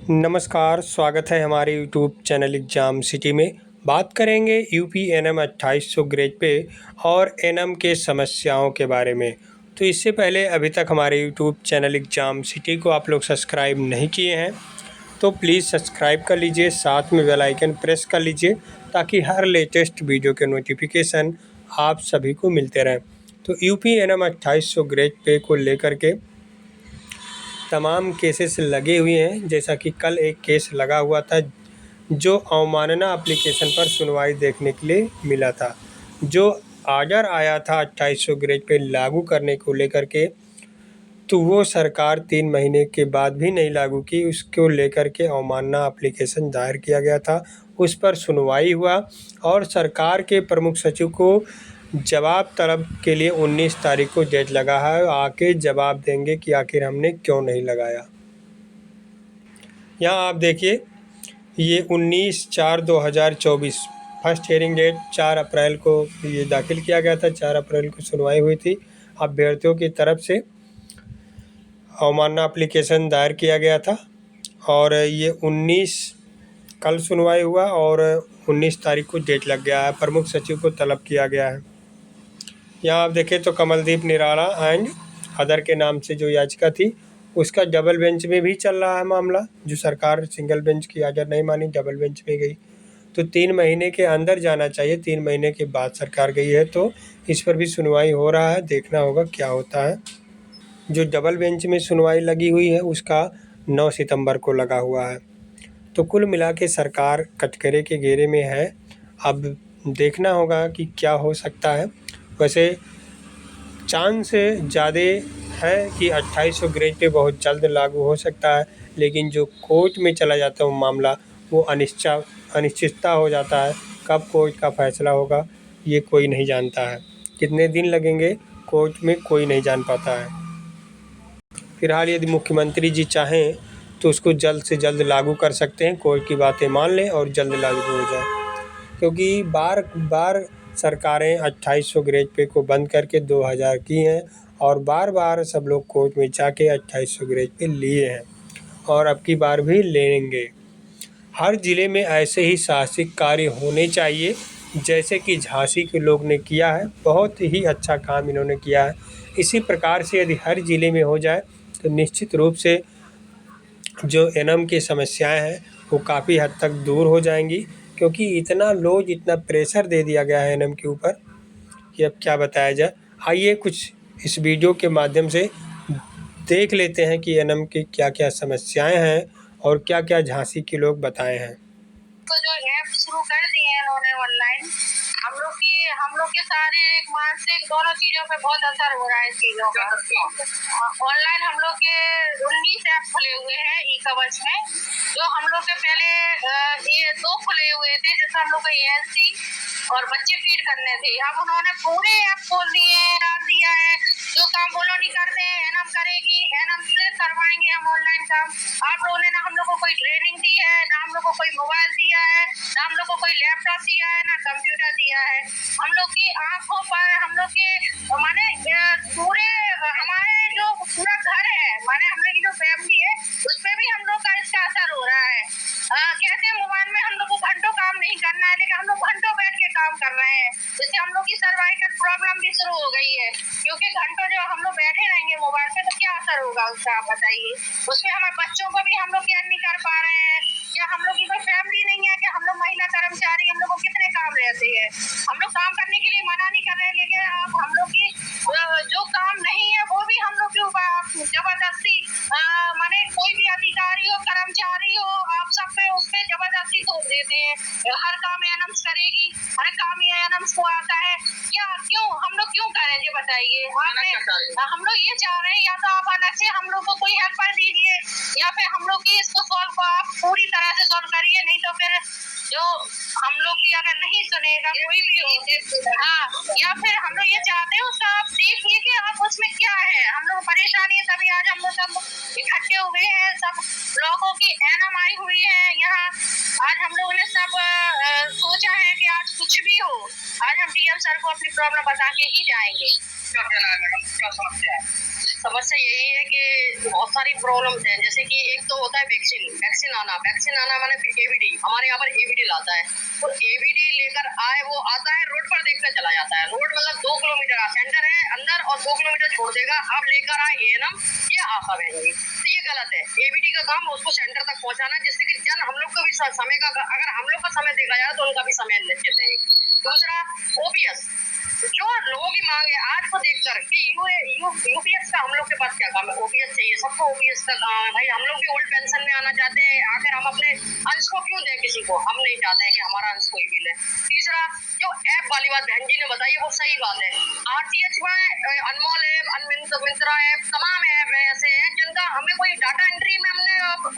नमस्कार, स्वागत है हमारे यूट्यूब चैनल एग्ज़ाम सिटी में। बात करेंगे यूपी एनएम 2800 ग्रेड पे और एनएम के समस्याओं के बारे में। तो इससे पहले अभी तक हमारे यूट्यूब चैनल एग्ज़ाम सिटी को आप लोग सब्सक्राइब नहीं किए हैं तो प्लीज़ सब्सक्राइब कर लीजिए, साथ में बेल आइकन प्रेस कर लीजिए ताकि हर लेटेस्ट वीडियो के नोटिफिकेशन आप सभी को मिलते रहें। तो यूपी एनएम 2800 ग्रेड पे को लेकर के तमाम केसेस लगे हुए हैं। जैसा कि कल एक केस लगा हुआ था जो अवमानना एप्लीकेशन पर सुनवाई देखने के लिए मिला था। जो आर्डर आया था 2800 ग्रेड पे लागू करने को लेकर के, तो वो सरकार 3 महीने के बाद भी नहीं लागू की। उसको लेकर के अवमानना एप्लीकेशन दायर किया गया था, उस पर सुनवाई हुआ और सरकार के प्रमुख सचिव को जवाब तलब के लिए 19 तारीख को डेट लगा है। आके जवाब देंगे कि आखिर हमने क्यों नहीं लगाया। यहाँ आप देखिए, ये 19/4/2024 फर्स्ट हियरिंग डेट 4 अप्रैल को ये दाखिल किया गया था। 4 अप्रैल को सुनवाई हुई थी। अभ्यर्थियों की तरफ से अवमानना एप्लीकेशन दायर किया गया था और ये 19 कल सुनवाई हुआ और 19 तारीख को डेट लग गया है। प्रमुख सचिव को तलब किया गया है। यहाँ आप देखें तो कमलदीप निराला एंड अदर के नाम से जो याचिका थी, उसका डबल बेंच में भी चल रहा है मामला। जो सरकार सिंगल बेंच की आर्डर नहीं मानी, डबल बेंच में गई, तो 3 महीने के अंदर जाना चाहिए। 3 महीने के बाद सरकार गई है तो इस पर भी सुनवाई हो रहा है, देखना होगा क्या होता है। जो डबल बेंच में सुनवाई लगी हुई है उसका 9 सितंबर को लगा हुआ है। तो कुल मिला के सरकार कटघरे के घेरे में है। अब देखना होगा कि क्या हो सकता है। वैसे चांस ज़्यादा है कि 2800 ग्रेड पे बहुत जल्द लागू हो सकता है, लेकिन जो कोर्ट में चला जाता है वो मामला, वो अनिश्चितता हो जाता है। कब कोर्ट का फैसला होगा ये कोई नहीं जानता है। कितने दिन लगेंगे कोर्ट में कोई नहीं जान पाता है। फिलहाल यदि मुख्यमंत्री जी चाहें तो उसको जल्द से जल्द लागू कर सकते हैं। कोर्ट की बातें मान लें और जल्द लागू हो जाए, क्योंकि बार बार सरकारें 2800 ग्रेड पे को बंद करके 2000 की हैं और बार बार सब लोग कोर्ट में जाके 2800 ग्रेड पे लिए हैं और अब की बार भी लेंगे। हर ज़िले में ऐसे ही साहसिक कार्य होने चाहिए जैसे कि झांसी के लोग ने किया है। बहुत ही अच्छा काम इन्होंने किया है। इसी प्रकार से यदि हर ज़िले में हो जाए तो निश्चित रूप से जो एनएम की समस्याएं हैं वो काफ़ी हद तक दूर हो जाएंगी, क्योंकि इतना लोड, इतना प्रेशर दे दिया गया है एनएम के ऊपर कि अब क्या बताया जाए। आइए कुछ इस वीडियो के माध्यम से देख लेते हैं कि एनएम की क्या क्या समस्याएं हैं और क्या क्या झांसी के लोग बताए हैं। तो जो ऐप शुरू कर दिए हैं उन्होंने ऑनलाइन, हम लोग के सारे एक मानसिक दोनों चीजों पे बहुत असर हो रहा है इन चीजों का। ऑनलाइन हम लोग के 19 ऐप खुले हुए हैं ई कवच में। जो हम लोग के पहले ये 2 खुले हुए थे, जैसे हम लोग का एएनसी और बच्चे फीड करने थे। अब उन्होंने पूरे ऐप खोल दिए, डाल दिया है। जो काम वो लोग नहीं करते हैं एनएम करेगी, एनएम से करवाएंगे हम ऑनलाइन काम। आप लोगों ने ना हम लोग को कोई ट्रेनिंग दी है, ना हम लोग को कोई मोबाइल दिया है, ना हम लोग को कोई लैपटॉप दिया है, ना कंप्यूटर दिया है। हम लोग की आंखों पर हम लोग के माने पूरे हमारे जो पूरा घर है, माने हम लोग की जो फैमिली है उस पर भी हम लोग का इसका असर हो रहा है। कहते हैं मोबाइल में हम लोग को घंटों काम नहीं करना है, लेकिन हम लोग घंटों बैठ के काम कर रहे हैं। इससे हम लोग की सर्वाइकल प्रॉब्लम भी शुरू हो गई है, क्योंकि घंटों जो हम लोग बैठे रहेंगे मोबाइल पे तो क्या असर होगा उसका आप बताइए। उसमें हमारे बच्चों को भी हम लोग केयर नहीं कर पा रहे हैं, या हम लोग की कोई फैमिली नहीं है कि हम लोग महिला कर्मचारी, हम लोग को कितने काम रहते हैं। हम लोग काम करने के लिए मना नहीं कर रहे हैं, लेकिन आप हम लोग की जो काम नहीं है वो भी हम लोग के ऊपर जबरदस्ती माने कोई भी अधिकारी हो, कर्मचारी हो, आप सब पे उस पे जबरदस्ती थोप देते हैं। हर काम एनएम्स करेगी, हर काम ये एनएम्स को आता है। क्या क्यों हम लोग क्यों करें ये बताइए। हम लोग ये चाह रहे हैं या तो आप अलग से हम लोग को कोई हेल्पर दीजिए, या फिर हम लोग की इसको सॉल्व आप पूरी तरह से सॉल्व करिए। नहीं तो फिर जो हम लोग की अगर नहीं सुनेगा कोई भी हो, हाँ, या फिर हम लोग ये चाहते हैं उसका आप देखिए कि आप उसमें क्या है। हम लोग परेशानी है, तभी आज हम लोग सब इकट्ठे हुए हैं, सब लोगों की एनएम आई हुई है यहाँ। आज हम लोगों ने सब सोचा है कि आज कुछ भी हो, आज हम डीएम सर को अपनी प्रॉब्लम बता के ही जाएंगे। क्या समस्या है? समस्या यही है कि बहुत सारी प्रॉब्लम्स हैं, जैसे कि एक तो होता है वैक्सीन आना माने एबीडी, हमारे यहाँ पर एबीडी लाता है, तो एबीडी लेकर आए, वो आता है रोड पर देखकर चला जाता है। रोड मतलब 2 किलोमीटर सेंटर है अंदर और 2 किलोमीटर छोड़ देगा, आप लेकर आए एएनएम या आशा बहन जी, तो ये गलत है। एबीडी का काम उसको सेंटर तक पहुँचाना, जिससे कि हम लोग को भी समय का, अगर हम लोग का समय देखा जाए तो उनका भी समय निश्चित है। दूसरा ओपीएस, जो लोगों की मांग है आज को देखकर कि यूपीएस का हम लोग के पास क्या काम है, ओपीएस चाहिए सबको, ओपीएस का काम है भाई। हम लोग भी ओल्ड पेंशन में आना चाहते हैं, आखिर हम अपने अंश को क्यों दें किसी को, हम नहीं चाहते हैं कि हमारा अंश कोई भी ले। तीसरा, जो ऐप वाली बात बहन जी ने बताई है वो सही बात है। आरटीएच में अनमोल ऐप, मिंत्रा ऐप, तमाम ऐप ऐसे हैं जिनका हमें कोई डाटा एंट्री में हमने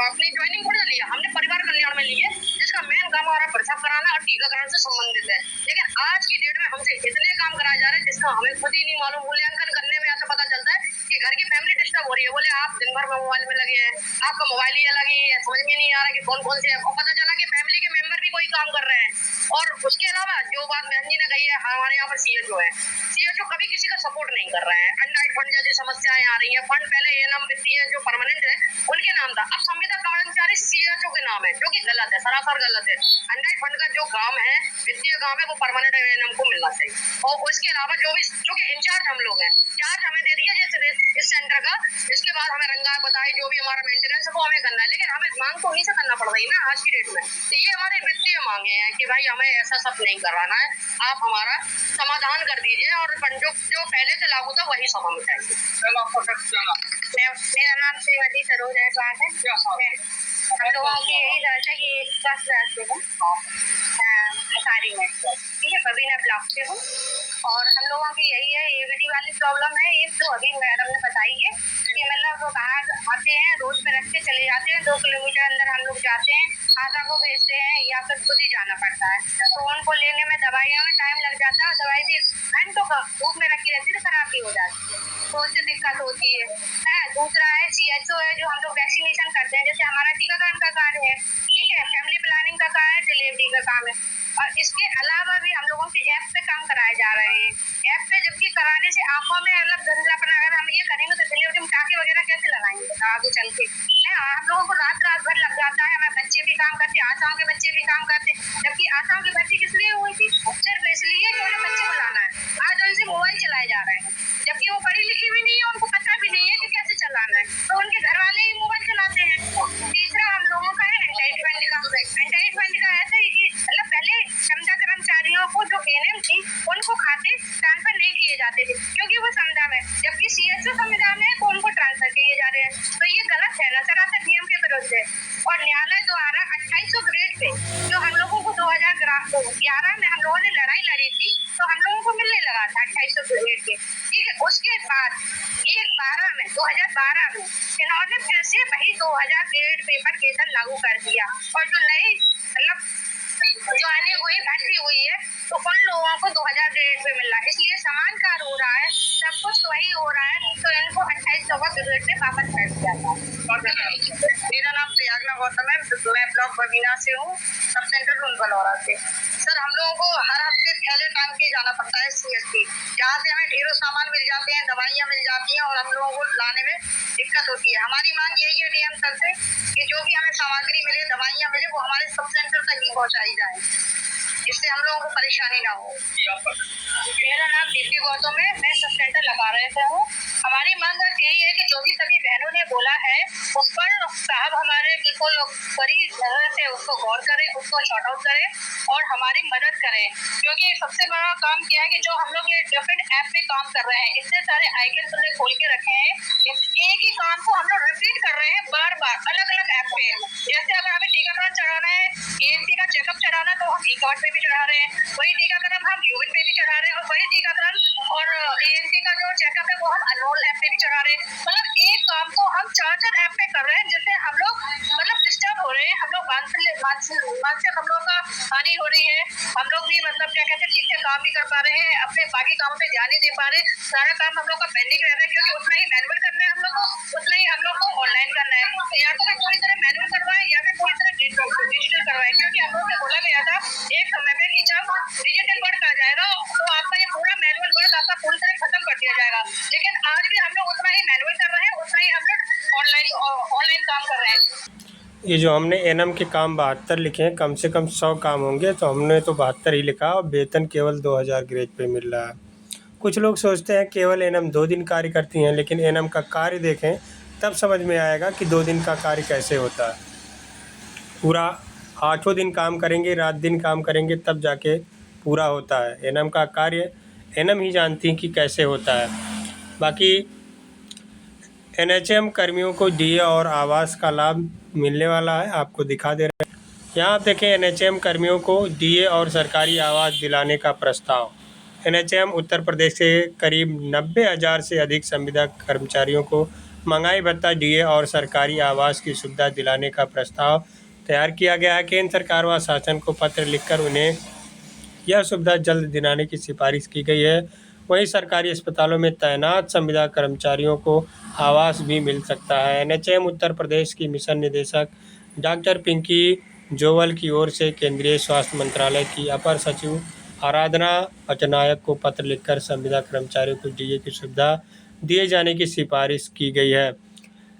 अपनी ज्वाइनिंग थोड़ी लिया, हमने परिवार कल्याण में लिए, जिसका मेन काम हमारा प्रसव कराना और टीकाकरण से संबंधित है। लेकिन आज की डेट में हमसे इतने काम कराए जा रहे हैं जिसका हमें खुद ही नहीं मालूम। मूल्यांकन करने में ऐसा पता चलता है कि घर की फैमिली डिस्टर्ब हो रही है, बोले आप दिन भर में मोबाइल में लगे हैं, आपका मोबाइल ही अलग ही है, समझ में नहीं आ रहा कि कौन कौन से ऐप, और पता चला कि फैमिली के मेंबर भी कोई काम कर रहे हैं। और उसके अलावा जो बात बहन जी ने कही है, हमारे यहाँ पर सीएचओ कभी किसी का सपोर्ट नहीं कर रहे हैं। अनडाइट फंड जैसी समस्याएं आ रही है, फंड पहले एएनएम वित्तीय जो परमानेंट है उनके नाम था, अब संविदा कर्मचारी सीएचओ के नाम है, जो कि गलत है, सरासर गलत है। अनडाइट फंड का जो काम है, वित्तीय काम है, वो परमानेंट एएनएम को मिलना चाहिए। और उसके अलावा जो भी, जो कि इंचार्ज हम लोग हैं, चार्ज हमें दे दिया जैसे इस सेंटर का, इसके बाद हमें रंगा बताई जो भी हमारा मेंटेनेंस है वो हमें करना है, लेकिन हमें मांग तो उन्हीं से करना पड़ रही है ना आज की डेट में। तो ये हमारे वित्तीय मांगे हैं कि भाई हमें ऐसा सब नहीं करवाना है, आप हमारा समाधान कर दीजिए और जो पहले से लागू था वही सब हमें चाहिए। मेरा नाम श्रीमती सरोज है। हम लोगों की यही दर्द है कि स्वास्थ्य राज्य हूँ, सारी में ठीक है, बबीना ब्लॉक से हूँ, और हम लोगों की यही है एबीडी वाली प्रॉब्लम है। एक तो अभी मैडम ने बताई है कि मतलब वो बाहर आते हैं, रोड पे रख के चले जाते हैं, 2 किलोमीटर अंदर हम लोग जाते हैं, आशा को भेजते हैं या फिर खुद ही जाना पड़ता है, तो उनको लेने में दवाइयों में टाइम लग जाता है, दवाई भी घंटों का धूप में रखी रहती है तो खराब भी हो जाती है, तो उससे दिक्कत होती है। दूसरा है सीएचओ है, जो हम लोग वैक्सीनेशन करते हैं, जैसे हमारा टीकाकरण का कार्य है, ठीक है, फैमिली प्लानिंग का कार्य है, डिलीवरी का काम है, और इसके अलावा भी हम लोगों के ऐप पे काम कराए जा रहे हैं। ऐप पे जबकि कराने से आंखों में अलग धुंधलापन, अगर हम ये करेंगे तो डिलीवरी में टाके वगैरह कैसे लगाएंगे आगे चल के, हम लोगों को रात भर लग जाता है। हमारे बच्चे भी काम करते, आशाओं के बच्चे भी काम करते, जबकि आशाओं की भर्ती किस लिए हुई थी, सिर्फ इसलिए कि उन्हें बच्चे बुलाना है। आज उनसे मोबाइल चलाए जा रहे हैं, जबकि वो पढ़ी लिखी भी नहीं है, उनको पता भी नहीं है कि कैसे चलाना है, तो उनके घर वाले ही मोबाइल चलाते हैं। तीसरा हम लोगों का है एंटाइटमेंट का ऐसा ही कि मतलब पहले क्षमता कर्मचारियों को जो एएनएम थी उनको खाते ट्रांसफर नहीं किए जाते थे क्योंकि वो संविदा में, जबकि सीएचओ संविदा में तो उनको ट्रांसफर किए जा रहे हैं, तो ये गलत है ना, सरासर नियम के विरुद्ध है। और न्यायालय द्वारा 2800 ग्रेड पे जो हम लोगों को 2011 में हम लोगों ने लड़ाई लड़ी थी, तो हम लोगों को मिलने लगा था 2800 ग्रेड के, ठीक है। उसके बाद 2012 में इन्होंने फिर से वही 2000 ग्रेड पेपर केसन लागू कर दिया, और जो नई मतलब ज्वाइनिंग हुई, भर्ती हुई है, तो उन लोगों को 2000 ग्रेड पे मिल रहा है, इसलिए समान कार्य हो रहा है, सब कुछ वही हो रहा है, तो इनको 2800 ग्रेड पे वापस कर दिया था। मेरा नाम प्रयागना गौतम है, मैं ब्लॉक बबीना से हूँ, सब सेंटर रुनबलौरा से। सर हम लोगों को हर हफ्ते पहले टाइम के जाना पड़ता है सीएचसी, जहाँ से हमें ढेरों सामान मिल जाते हैं, दवाइयाँ मिल जाती हैं, और हम लोगों को लाने में दिक्कत होती है। हमारी मांग यही है डीएम सर से कि जो भी हमें सामग्री मिले, दवाइयाँ मिले, वो हमारे सब सेंटर तक ही पहुँचाई जाए, जिससे हम लोगों को परेशानी ना हो। मेरा नाम दीप्ति गौतम है, मैं सब सेंटर लगा रहे थे हूँ। हमारी मांग यही है कि जो भी सभी बहनों ने बोला है उस पर साहब हमारे बिल्कुल बड़ी नजर से उसको गौर करें, उसको शॉर्ट आउट करें और हमारी मदद करें, क्योंकि सबसे बड़ा काम क्या है कि जो हम लोग ये डिफरेंट ऐप पे काम कर रहे हैं, इतने सारे आइकन्स हमने खोल के रखे हैं, एक ही काम को हम लोग रिपीट कर रहे हैं बार बार अलग अलग ऐप पे। जैसे अगर हमें टीकाकरण चढ़ाना है, एएनसी का चेकअप चढ़ाना, तो हम ई-कार्ड पे भी चढ़ा रहे हैं, वही टीकाकरण हम यूविन पे भी चढ़ा रहे हैं, और वही टीकाकरण और एएनसी का जो चेकअप है वो हम अनमोल ऐप पे भी चढ़ा रहे हैं। मतलब एक काम को हम 4 ऐप पे कर रहे हैं, जिससे हम लोग मतलब डिस्टर्ब हो रहे हैं, हम लोग मानसिक हम लोग का हानि हो रही है, हम लोग भी मतलब क्या कहते हैं ठीक से काम भी कर पा रहे हैं, अपने बाकी कामों पे ध्यान नहीं दे पा रहे, सारा काम हम लोग का पेंडिंग रह रहा है, क्योंकि उतना ही मैनुअल करना है हम लोग को, उतना ही हम लोग को ऑनलाइन करना है, तो या तो पूरी तरह मैनुअल करवाए या फिर पूरी तरह डिजिटल करवाए, क्योंकि हम लोग से बोला गया था एक समय पे कि जब डिजिटल वर्क आ जाएगा तो आपका ये पूरा मैनुअल वर्क आपका पूरी तरह खत्म कर दिया जाएगा। जाएगा। लेकिन आज भी हम लोग उतना ही मैनुअल कर रहे हैं, उतना ही हम लोग ऑनलाइन काम कर रहे हैं। ये जो हमने एनएम के काम 72 लिखे हैं, कम से कम 100 काम होंगे, तो हमने तो 72 ही लिखा और वेतन केवल 2000 ग्रेड पे मिल रहा है। कुछ लोग सोचते हैं केवल एनएम 2 दिन कार्य करती हैं, लेकिन एनएम का कार्य देखें तब समझ में आएगा कि 2 दिन का कार्य कैसे होता है। पूरा 8 दिन काम करेंगे, रात दिन काम करेंगे, तब जाके पूरा होता है। एनएम का कार्य एनएम ही जानती कि कैसे होता है। बाकी एनएचएम कर्मियों को डीए और आवास का लाभ मिलने वाला है, आपको दिखा दे रहे हैं। यहाँ आप देखें एनएचएम कर्मियों को डीए और सरकारी आवास दिलाने का प्रस्ताव। एनएचएम उत्तर प्रदेश के करीब 90,000 से अधिक संविदा कर्मचारियों को महंगाई भत्ता, डीए और सरकारी आवास की सुविधा दिलाने का प्रस्ताव तैयार किया गया है। केंद्र सरकार व शासन को पत्र लिखकर उन्हें यह सुविधा जल्द दिलाने की सिफारिश की गई है। वहीं सरकारी अस्पतालों में तैनात संविदा कर्मचारियों को आवास भी मिल सकता है। एनएचएम उत्तर प्रदेश की मिशन निदेशक डॉक्टर पिंकी जोवल की ओर से केंद्रीय स्वास्थ्य मंत्रालय की अपर सचिव आराधना पटनायक को पत्र लिखकर संविदा कर्मचारियों को डीए की सुविधा दिए जाने की सिफारिश की गई है।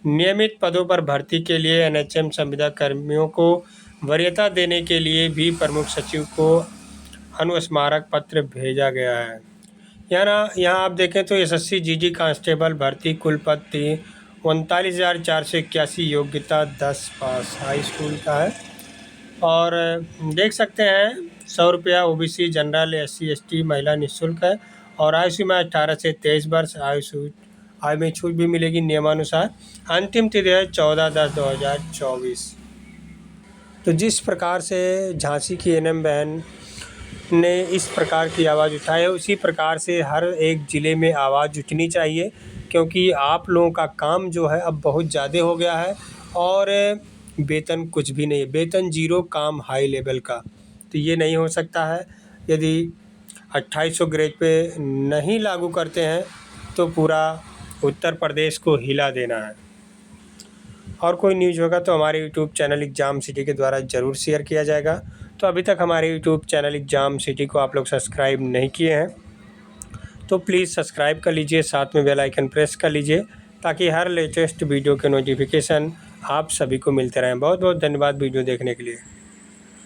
नियमित पदों पर भर्ती के लिए एनएचएम संविदा कर्मियों को वरीयता देने के लिए भी प्रमुख सचिव को अनुस्मारक पत्र भेजा गया है। यहाँ आप देखें तो एसएससी जीडी कांस्टेबल भर्ती कुल पद 39,481, योग्यता 10 पास हाई स्कूल का है। और देख सकते हैं 100 रुपया ओबीसी जनरल, SC ST महिला निःशुल्क है। और आयु सीमा 18 से 23 वर्ष, आयु में छूट भी मिलेगी नियमानुसार। अंतिम तिथि है 14/10/2024। तो जिस प्रकार से झांसी की एनएम बहन ने इस प्रकार की आवाज़ उठाई है, उसी प्रकार से हर एक ज़िले में आवाज़ उठनी चाहिए, क्योंकि आप लोगों का काम जो है अब बहुत ज़्यादा हो गया है और वेतन कुछ भी नहीं है, वेतन 0, काम हाई लेवल का। तो ये नहीं हो सकता है। यदि 2800 ग्रेड पे नहीं लागू करते हैं तो पूरा उत्तर प्रदेश को हिला देना है। और कोई न्यूज़ होगा तो हमारे यूट्यूब चैनल एग्ज़ाम सिटी के द्वारा ज़रूर शेयर किया जाएगा। तो अभी तक हमारे यूट्यूब चैनल एग्ज़ाम सिटी को आप लोग सब्सक्राइब नहीं किए हैं तो प्लीज़ सब्सक्राइब कर लीजिए, साथ में बेल आइकन प्रेस कर लीजिए, ताकि हर लेटेस्ट वीडियो के नोटिफिकेशन आप सभी को मिलते रहें। बहुत बहुत धन्यवाद वीडियो देखने के लिए।